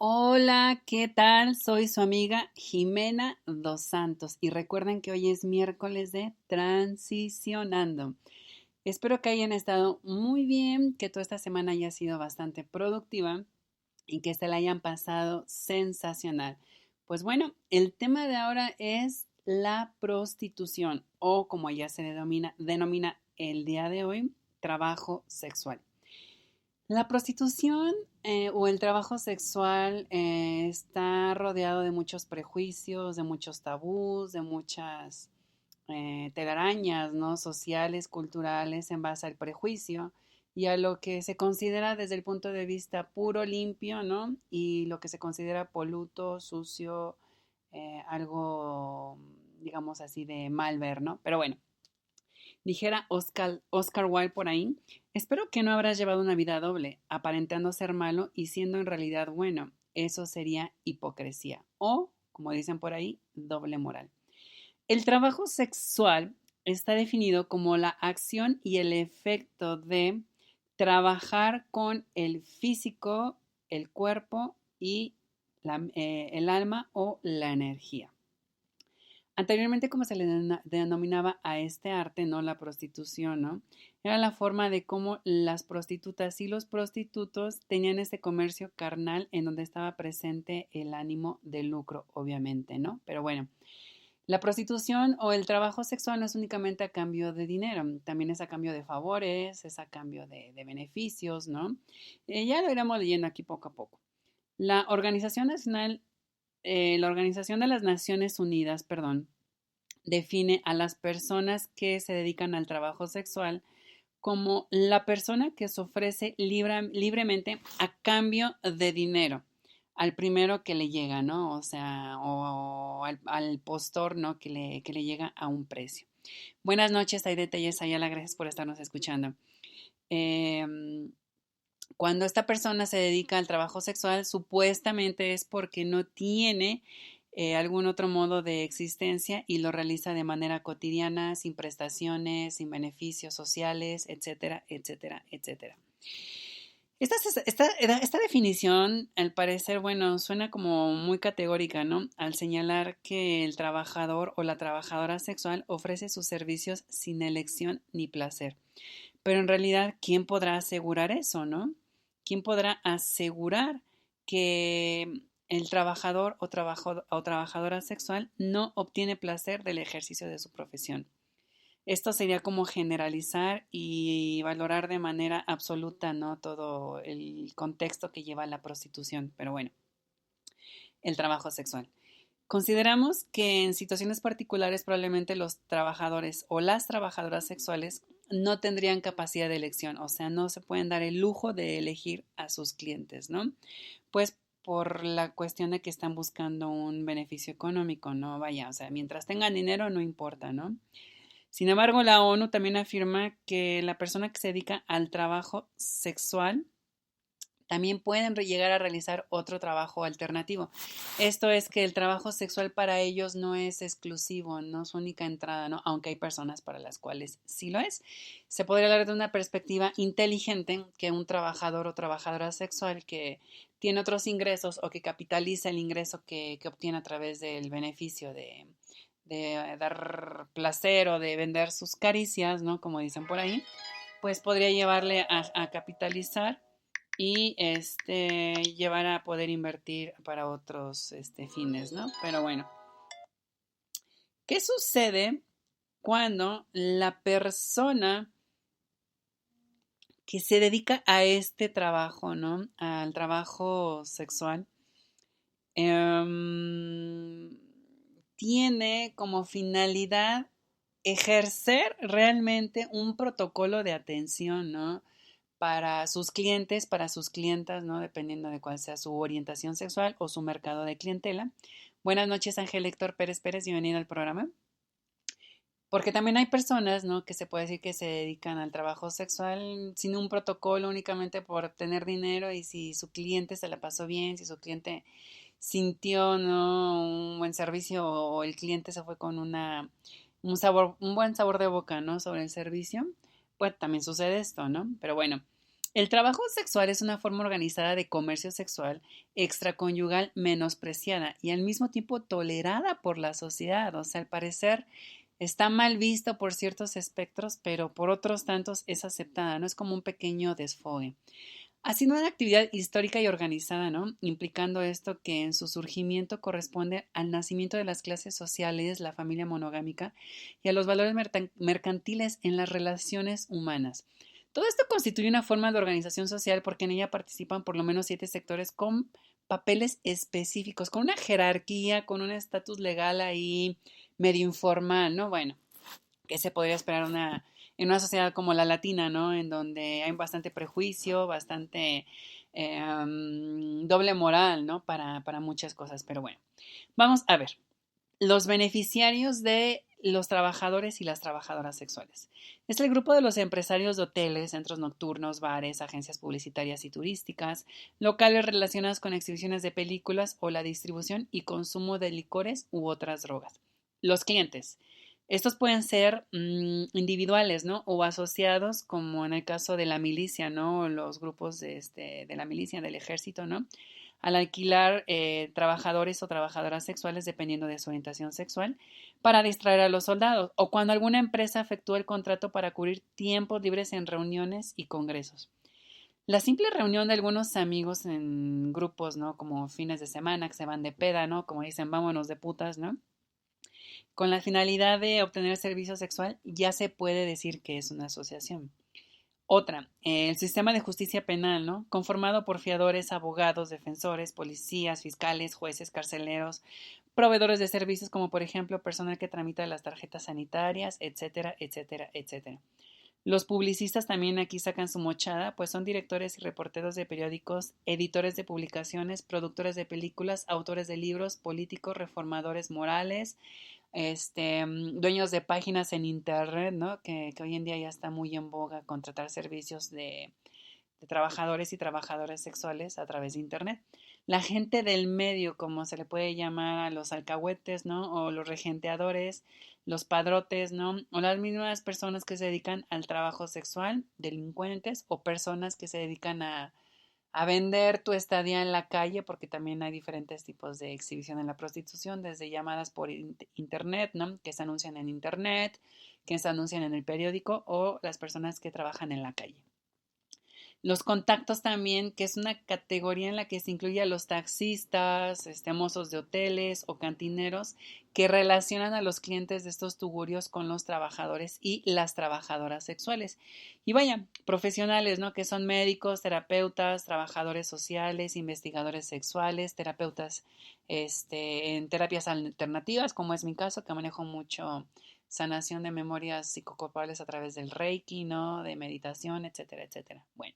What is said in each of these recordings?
Hola, ¿qué tal? Soy su amiga Jimena Dos Santos y recuerden que hoy es miércoles de Transicionando. Espero que hayan estado muy bien, que toda esta semana haya sido bastante productiva y que se la hayan pasado sensacional. Pues bueno, el tema de ahora es la prostitución o como ya se denomina el día de hoy, trabajo sexual. La prostitución o el trabajo sexual está rodeado de muchos prejuicios, de muchos tabús, de muchas telarañas, ¿no? Sociales, culturales, en base al prejuicio y a lo que se considera desde el punto de vista puro, limpio, ¿no? Y lo que se considera poluto, sucio, algo, digamos así, de mal ver, ¿no? Pero bueno, dijera Oscar Wilde por ahí, espero que no habrás llevado una vida doble, aparentando ser malo y siendo en realidad bueno. Eso sería hipocresía o, como dicen por ahí, doble moral. El trabajo sexual está definido como la acción y el efecto de trabajar con el físico, el cuerpo y el alma o la energía. Anteriormente, como se le denominaba a este arte, ¿no? La prostitución, ¿no? Era la forma de cómo las prostitutas y los prostitutos tenían este comercio carnal en donde estaba presente el ánimo de lucro, obviamente, ¿no? Pero bueno, la prostitución o el trabajo sexual no es únicamente a cambio de dinero, también es a cambio de favores, es a cambio de beneficios, ¿no? Ya lo iremos leyendo aquí poco a poco. La Organización Nacional la Organización de las Naciones Unidas, perdón, define a las personas que se dedican al trabajo sexual como la persona que se ofrece libremente a cambio de dinero al primero que le llega, ¿no? O sea, o al postor, ¿no? Que le llega a un precio. Buenas noches, Aideta y Esayala, gracias por estarnos escuchando. Eh, Cuando esta persona se dedica al trabajo sexual, supuestamente es porque no tiene algún otro modo de existencia y lo realiza de manera cotidiana, sin prestaciones, sin beneficios sociales, etcétera, etcétera, etcétera. Esta definición, al parecer, bueno, suena como muy categórica, ¿no? Al señalar que el trabajador o la trabajadora sexual ofrece sus servicios sin elección ni placer. Pero en realidad, ¿quién podrá asegurar eso, no? ¿Quién podrá asegurar que el trabajador o trabajadora sexual no obtiene placer del ejercicio de su profesión? Esto sería como generalizar y valorar de manera absoluta, ¿no? Todo el contexto que lleva a la prostitución. Pero bueno, el trabajo sexual. Consideramos que en situaciones particulares probablemente los trabajadores o las trabajadoras sexuales no tendrían capacidad de elección, o sea, no se pueden dar el lujo de elegir a sus clientes, ¿no? Pues por la cuestión de que están buscando un beneficio económico, ¿no? Vaya, o sea, mientras tengan dinero no importa, ¿no? Sin embargo, la ONU también afirma que la persona que se dedica al trabajo sexual también pueden llegar a realizar otro trabajo alternativo. Esto es que el trabajo sexual para ellos no es exclusivo, no es su única entrada, ¿no? Aunque hay personas para las cuales sí lo es. Se podría hablar de una perspectiva inteligente que un trabajador o trabajadora sexual que tiene otros ingresos o que capitaliza el ingreso que obtiene a través del beneficio de dar placer o de vender sus caricias, ¿no? Como dicen por ahí, pues podría llevarle a capitalizar y llevar a poder invertir para otros fines, ¿no? Pero bueno, ¿qué sucede cuando la persona que se dedica a este trabajo, ¿no? Al trabajo sexual, em, tiene como finalidad ejercer realmente un protocolo de atención, ¿no? Para sus clientes, para sus clientas, ¿no? Dependiendo de cuál sea su orientación sexual o su mercado de clientela. Buenas noches, Ángel Héctor Pérez Pérez, bienvenido al programa. Porque también hay personas, ¿no? Que se puede decir que se dedican al trabajo sexual sin un protocolo únicamente por tener dinero y si su cliente se la pasó bien, si su cliente sintió, ¿no? Un buen servicio o el cliente se fue con un buen sabor de boca, ¿no? Sobre el servicio, pues también sucede esto, ¿no? Pero bueno, El trabajo sexual es una forma organizada de comercio sexual extraconyugal menospreciada y al mismo tiempo tolerada por la sociedad. O sea, al parecer está mal visto por ciertos espectros, pero por otros tantos es aceptada, ¿no? Es como un pequeño desfogue. Ha sido una actividad histórica y organizada, ¿no? Implicando esto que en su surgimiento corresponde al nacimiento de las clases sociales, la familia monogámica y a los valores mercantiles en las relaciones humanas. Todo esto constituye una forma de organización social porque en ella participan por lo menos 7 sectores con papeles específicos, con una jerarquía, con un estatus legal ahí medio informal, ¿no? Bueno, que se podría esperar en una sociedad como la latina, ¿no? En donde hay bastante prejuicio, bastante doble moral, ¿no? Para muchas cosas. Pero bueno, vamos a ver. Los beneficiarios de los trabajadores y las trabajadoras sexuales. Es el grupo de los empresarios de hoteles, centros nocturnos, bares, agencias publicitarias y turísticas, locales relacionados con exhibiciones de películas o la distribución y consumo de licores u otras drogas. Los clientes. Estos pueden ser individuales, ¿no? O asociados, como en el caso de la milicia, ¿no? Los grupos de la milicia, del ejército, ¿no? Al alquilar trabajadores o trabajadoras sexuales dependiendo de su orientación sexual para distraer a los soldados o cuando alguna empresa efectúa el contrato para cubrir tiempos libres en reuniones y congresos. La simple reunión de algunos amigos en grupos, ¿no? Como fines de semana que se van de peda, ¿no? Como dicen, vámonos de putas, ¿no? Con la finalidad de obtener servicio sexual, ya se puede decir que es una asociación. Otra, el sistema de justicia penal, ¿no? Conformado por fiadores, abogados, defensores, policías, fiscales, jueces, carceleros, proveedores de servicios como por ejemplo personal que tramita las tarjetas sanitarias, etcétera, etcétera, etcétera. Los publicistas también aquí sacan su mochada, pues son directores y reporteros de periódicos, editores de publicaciones, productores de películas, autores de libros, políticos, reformadores morales, dueños de páginas en internet, ¿no? Que hoy en día ya está muy en boga contratar servicios de trabajadores y trabajadoras sexuales a través de internet. La gente del medio, como se le puede llamar a los alcahuetes, ¿no? O los regenteadores, los padrotes, ¿no? O las mismas personas que se dedican al trabajo sexual, delincuentes o personas que se dedican a vender tu estadía en la calle, porque también hay diferentes tipos de exhibición en la prostitución, desde llamadas por internet, ¿no? Que se anuncian en internet, que se anuncian en el periódico, o las personas que trabajan en la calle. Los contactos también, que es una categoría en la que se incluye a los taxistas, mozos de hoteles o cantineros que relacionan a los clientes de estos tugurios con los trabajadores y las trabajadoras sexuales. Y vaya, profesionales, ¿no? Que son médicos, terapeutas, trabajadores sociales, investigadores sexuales, terapeutas en terapias alternativas, como es mi caso, que manejo mucho sanación de memorias psicocorporales a través del Reiki, ¿no? De meditación, etcétera, etcétera. Bueno.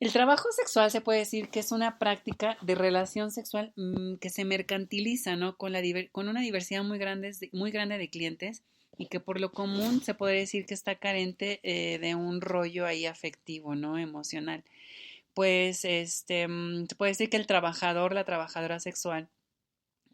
El trabajo sexual se puede decir que es una práctica de relación sexual que se mercantiliza, ¿no? Con una diversidad muy grande de clientes y que por lo común se puede decir que está carente de un rollo ahí afectivo, ¿no? Emocional. Pues se puede decir que el trabajador, la trabajadora sexual,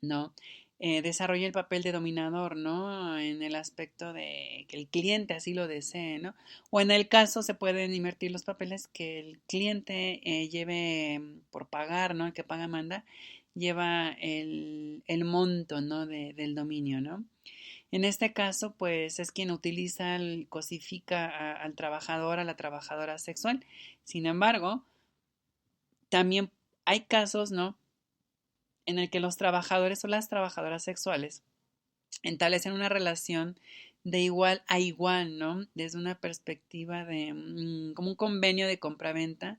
¿no? Desarrolla el papel de dominador, ¿no? En el aspecto de que el cliente así lo desee, ¿no? O en el caso se pueden invertir los papeles que el cliente lleve por pagar, ¿no? El que paga manda, lleva el monto, ¿no? Del dominio, ¿no? En este caso, pues es quien utiliza, cosifica al trabajador, a la trabajadora sexual. Sin embargo, también hay casos, ¿no? En el que los trabajadores o las trabajadoras sexuales establecen una relación de igual a igual, ¿no? Desde una perspectiva de como un convenio de compraventa,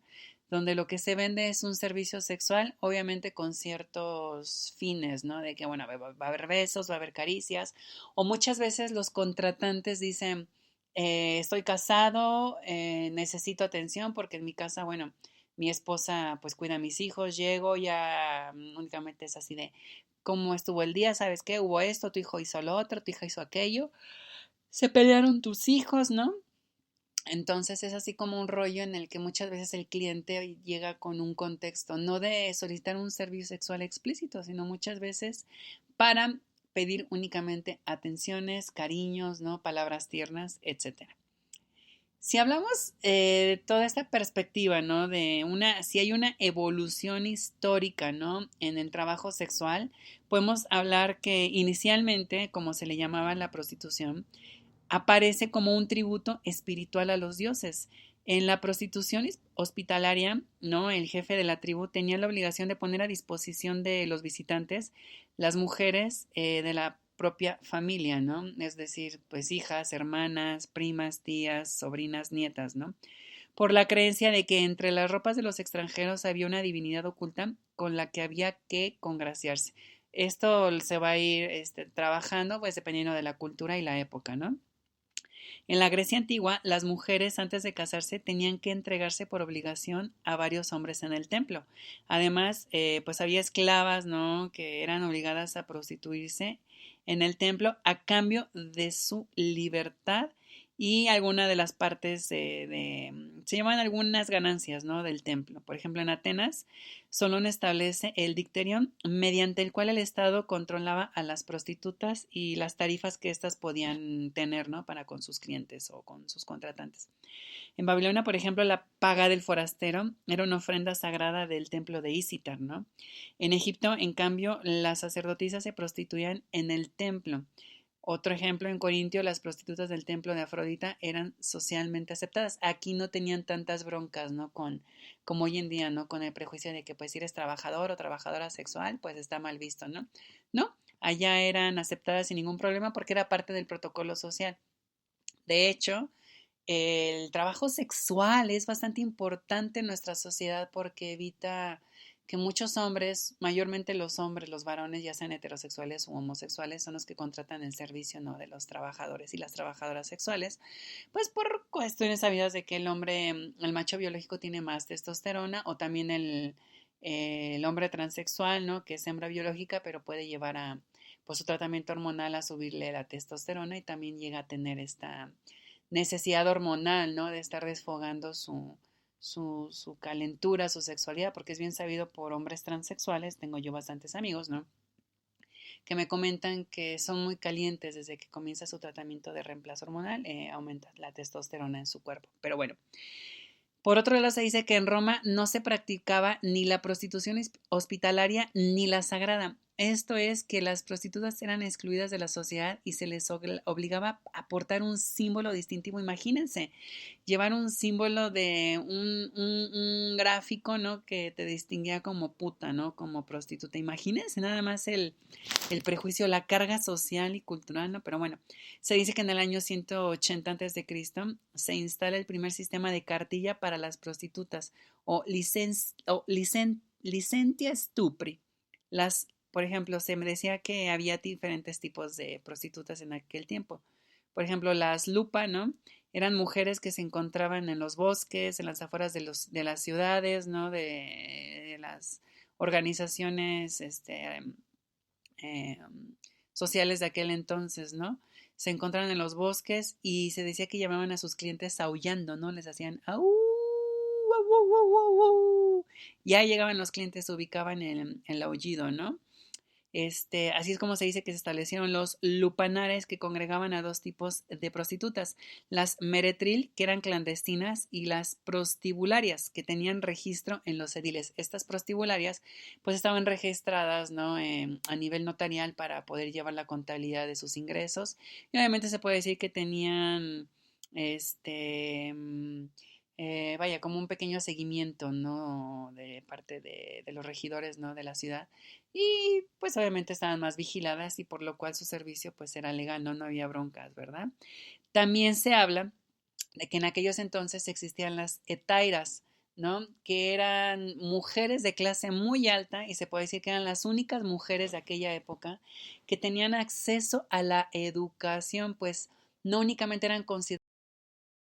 donde lo que se vende es un servicio sexual, obviamente con ciertos fines, ¿no? De que, bueno, va a haber besos, va a haber caricias, o muchas veces los contratantes dicen, estoy casado, necesito atención porque en mi casa, bueno, mi esposa pues cuida a mis hijos, llego ya únicamente es así de cómo estuvo el día, ¿sabes qué? Hubo esto, tu hijo hizo lo otro, tu hija hizo aquello, se pelearon tus hijos, ¿no? Entonces es así como un rollo en el que muchas veces el cliente llega con un contexto no de solicitar un servicio sexual explícito, sino muchas veces para pedir únicamente atenciones, cariños, ¿no? Palabras tiernas, etcétera. Si hablamos de toda esta perspectiva, ¿no? Si hay una evolución histórica, ¿no? En el trabajo sexual, podemos hablar que inicialmente, como se le llamaba la prostitución, aparece como un tributo espiritual a los dioses. En la prostitución hospitalaria, ¿no? El jefe de la tribu tenía la obligación de poner a disposición de los visitantes las mujeres de la propia familia, ¿no? Es decir, pues hijas, hermanas, primas, tías, sobrinas, nietas, ¿no? Por la creencia de que entre las ropas de los extranjeros había una divinidad oculta con la que había que congraciarse. Esto se va a ir trabajando, pues dependiendo de la cultura y la época, ¿no? En la Grecia antigua, las mujeres antes de casarse tenían que entregarse por obligación a varios hombres en el templo. Además, pues había esclavas, ¿no? Que eran obligadas a prostituirse en el templo a cambio de su libertad y alguna de las partes se llaman algunas ganancias, ¿no? Del templo. Por ejemplo, en Atenas, Solón establece el dicterión mediante el cual el Estado controlaba a las prostitutas y las tarifas que éstas podían tener, ¿no? Para con sus clientes o con sus contratantes. En Babilonia, por ejemplo, la paga del forastero era una ofrenda sagrada del templo de Isitar, ¿no? En Egipto, en cambio, las sacerdotisas se prostituían en el templo. Otro ejemplo, en Corintio, las prostitutas del templo de Afrodita eran socialmente aceptadas. Aquí no tenían tantas broncas, ¿no? Como hoy en día, ¿no? Con el prejuicio de que, pues, si eres trabajador o trabajadora sexual, pues está mal visto, ¿no? No, allá eran aceptadas sin ningún problema porque era parte del protocolo social. De hecho, el trabajo sexual es bastante importante en nuestra sociedad porque evita que muchos hombres, mayormente los hombres, los varones, ya sean heterosexuales u homosexuales, son los que contratan el servicio, ¿no? De los trabajadores y las trabajadoras sexuales, pues por cuestiones sabidas de que el hombre, el macho biológico tiene más testosterona o también el hombre transexual, ¿no? Que es hembra biológica, pero puede llevar a, pues su tratamiento hormonal a subirle la testosterona y también llega a tener esta necesidad hormonal, ¿no? De estar desfogando su calentura, su sexualidad, porque es bien sabido por hombres transexuales, tengo yo bastantes amigos, ¿no? Que me comentan que son muy calientes desde que comienza su tratamiento de reemplazo hormonal, aumenta la testosterona en su cuerpo. Pero bueno, por otro lado, se dice que en Roma no se practicaba ni la prostitución hospitalaria ni la sagrada. Esto es que las prostitutas eran excluidas de la sociedad y se les obligaba a portar un símbolo distintivo. Imagínense, llevar un símbolo de un gráfico, ¿no? Que te distinguía como puta, ¿no? Como prostituta. Imagínense nada más el prejuicio, la carga social y cultural, ¿no? Pero bueno, se dice que en el año 180 a.C. se instala el primer sistema de cartilla para las prostitutas o licentia stupri. Por ejemplo, se me decía que había diferentes tipos de prostitutas en aquel tiempo. Por ejemplo, las lupa, ¿no? Eran mujeres que se encontraban en los bosques, en las afueras de las ciudades, ¿no? De las organizaciones eh, sociales de aquel entonces, ¿no? Se encontraban en los bosques y se decía que llamaban a sus clientes aullando, ¿no? Les hacían au, au, au, au, au, au. Ya llegaban los clientes, se ubicaban en el aullido, ¿no? Así es como se dice que se establecieron los lupanares que congregaban a dos tipos de prostitutas, las meretril, que eran clandestinas, y las prostibularias, que tenían registro en los ediles. Estas prostibularias pues estaban registradas, ¿no? A nivel notarial para poder llevar la contabilidad de sus ingresos y obviamente se puede decir que tenían este... vaya, como un pequeño seguimiento, ¿no? De parte de los regidores, ¿no? De la ciudad y pues obviamente estaban más vigiladas y por lo cual su servicio pues era legal, no había broncas, ¿verdad? También se habla de que en aquellos entonces existían las etairas, ¿no? Que eran mujeres de clase muy alta y se puede decir que eran las únicas mujeres de aquella época que tenían acceso a la educación, pues no únicamente eran consideradas